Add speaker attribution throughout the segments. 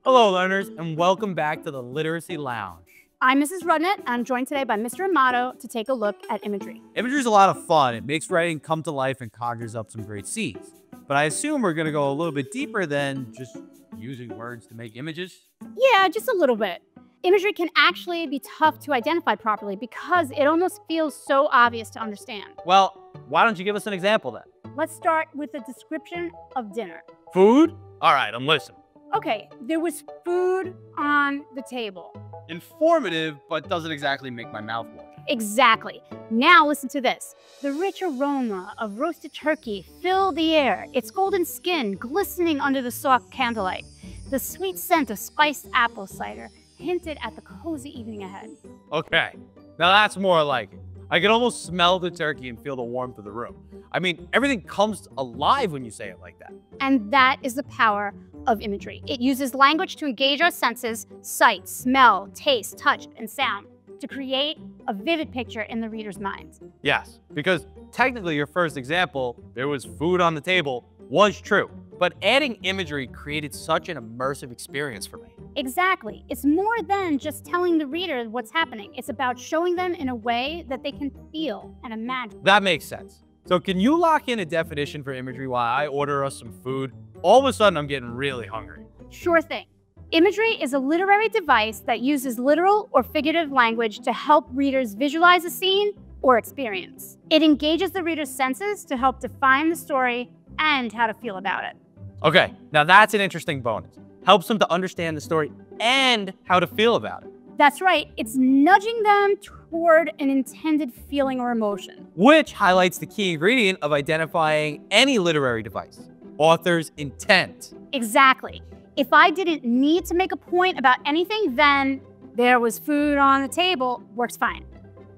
Speaker 1: Hello, learners, and welcome back to the Literacy Lounge.
Speaker 2: I'm Mrs. Rudnet, and I'm joined today by Mr. Amato to take a look at imagery.
Speaker 1: Imagery is a lot of fun. It makes writing come to life and conjures up some great scenes. But I assume we're going to go a little bit deeper than just using words to make images.
Speaker 2: Yeah, just a little bit. Imagery can actually be tough to identify properly because it almost feels so obvious to understand.
Speaker 1: Well, why don't you give us an example then?
Speaker 2: Let's start with a description of dinner.
Speaker 1: Food? All right, I'm listening.
Speaker 2: Okay, there was food on the table.
Speaker 1: Informative, but doesn't exactly make my mouth water.
Speaker 2: Exactly. Now listen to this. The rich aroma of roasted turkey filled the air, its golden skin glistening under the soft candlelight. The sweet scent of spiced apple cider hinted at the cozy evening ahead.
Speaker 1: Okay, now that's more like it. I can almost smell the turkey and feel the warmth of the room. I mean, everything comes alive when you say it like that.
Speaker 2: And that is the power of imagery. It uses language to engage our senses, sight, smell, taste, touch, and sound, to create a vivid picture in the reader's mind.
Speaker 1: Yes, because technically your first example, there was food on the table, was true. But adding imagery created such an immersive experience for me.
Speaker 2: Exactly. It's more than just telling the reader what's happening. It's about showing them in a way that they can feel and imagine.
Speaker 1: That makes sense. So can you lock in a definition for imagery while I order us some food? All of a sudden, I'm getting really hungry.
Speaker 2: Sure thing. Imagery is a literary device that uses literal or figurative language to help readers visualize a scene or experience. It engages the reader's senses to help define the story and how to feel about it.
Speaker 1: Okay, now that's an interesting bonus. Helps them to understand the story and how to feel about it.
Speaker 2: That's right. It's nudging them toward an intended feeling or emotion.
Speaker 1: Which highlights the key ingredient of identifying any literary device: author's intent.
Speaker 2: Exactly. If I didn't need to make a point about anything, then there was food on the table works fine.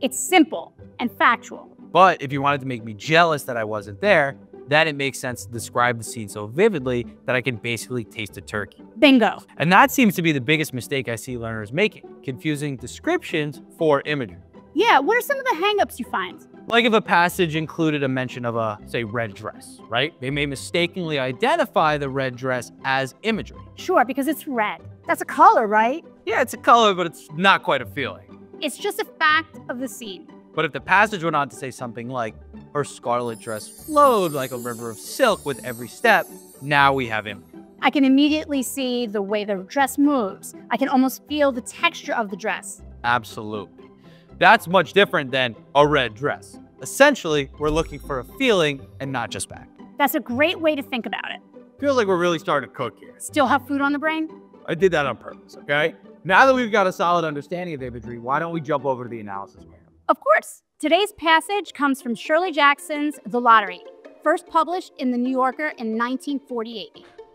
Speaker 2: It's simple and factual.
Speaker 1: But if you wanted to make me jealous that I wasn't there, then it makes sense to describe the scene so vividly that I can basically taste the turkey.
Speaker 2: Bingo.
Speaker 1: And that seems to be the biggest mistake I see learners making, confusing descriptions for imagery.
Speaker 2: Yeah, what are some of the hang-ups you find?
Speaker 1: Like if a passage included a mention of a, say, red dress, right? They may mistakenly identify the red dress as imagery.
Speaker 2: Sure, because it's red. That's a color, right?
Speaker 1: Yeah, it's a color, but it's not quite a feeling.
Speaker 2: It's just a fact of the scene.
Speaker 1: But if the passage went on to say something like, her scarlet dress flowed like a river of silk with every step, now we have imagery.
Speaker 2: I can immediately see the way the dress moves. I can almost feel the texture of the dress.
Speaker 1: Absolutely. That's much different than a red dress. Essentially, we're looking for a feeling and not just fact.
Speaker 2: That's a great way to think about it.
Speaker 1: Feels like we're really starting to cook here.
Speaker 2: Still have food on the brain?
Speaker 1: I did that on purpose, okay? Now that we've got a solid understanding of imagery, why don't we jump over to the analysis panel?
Speaker 2: Of course. Today's passage comes from Shirley Jackson's The Lottery, first published in The New Yorker in 1948.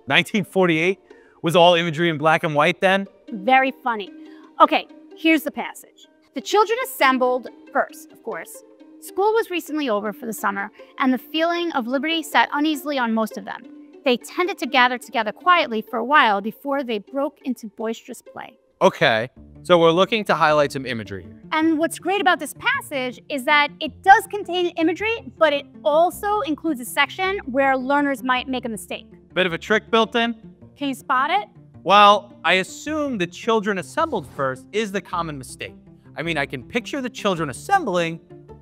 Speaker 1: 1948? Was all imagery in black and white then?
Speaker 2: Very funny. Okay, here's the passage. The children assembled first, of course. School was recently over for the summer, and the feeling of liberty sat uneasily on most of them. They tended to gather together quietly for a while before they broke into boisterous play.
Speaker 1: Okay, so we're looking to highlight some imagery here.
Speaker 2: And what's great about this passage is that it does contain imagery, but it also includes a section where learners might make a mistake.
Speaker 1: Bit of a trick built in?
Speaker 2: Can you spot it?
Speaker 1: Well, I assume the children assembled first is the common mistake. I mean, I can picture the children assembling,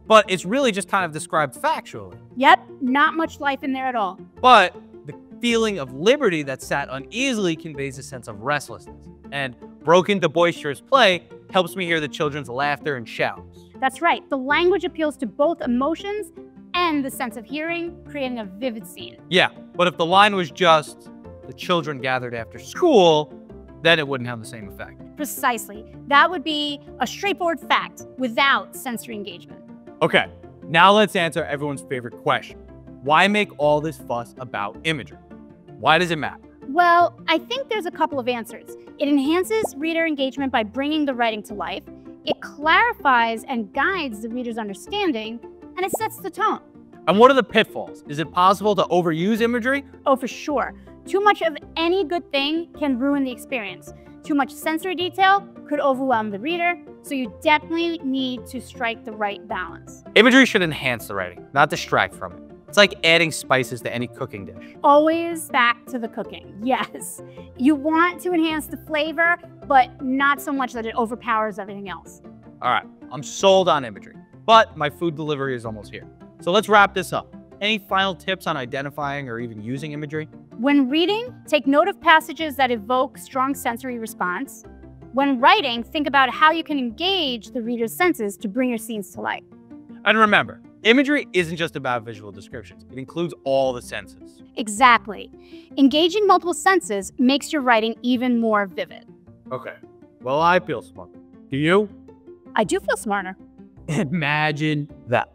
Speaker 1: but it's really just kind of described factually.
Speaker 2: Yep, not much life in there at all.
Speaker 1: But the feeling of liberty that sat uneasily conveys a sense of restlessness. And broke into boisterous play helps me hear the children's laughter and shouts.
Speaker 2: That's right. The language appeals to both emotions and the sense of hearing, creating a vivid scene.
Speaker 1: Yeah, but if the line was just, the children gathered after school, then it wouldn't have the same effect.
Speaker 2: Precisely. That would be a straightforward fact without sensory engagement.
Speaker 1: Okay, now let's answer everyone's favorite question. Why make all this fuss about imagery? Why does it matter?
Speaker 2: Well, I think there's a couple of answers. It enhances reader engagement by bringing the writing to life. It clarifies and guides the reader's understanding, and it sets the tone.
Speaker 1: And what are the pitfalls? Is it possible to overuse imagery?
Speaker 2: Oh, for sure. Too much of any good thing can ruin the experience. Too much sensory detail could overwhelm the reader, so you definitely need to strike the right balance.
Speaker 1: Imagery should enhance the writing, not distract from it. It's like adding spices to any cooking dish.
Speaker 2: Always back to the cooking, yes. You want to enhance the flavor, but not so much that it overpowers everything else.
Speaker 1: All right, I'm sold on imagery, but my food delivery is almost here. So let's wrap this up. Any final tips on identifying or even using imagery?
Speaker 2: When reading, take note of passages that evoke strong sensory response. When writing, think about how you can engage the reader's senses to bring your scenes to life.
Speaker 1: And remember, imagery isn't just about visual descriptions. It includes all the senses.
Speaker 2: Exactly. Engaging multiple senses makes your writing even more vivid.
Speaker 1: Okay, well, I feel smarter. Do you?
Speaker 2: I do feel smarter.
Speaker 1: Imagine that.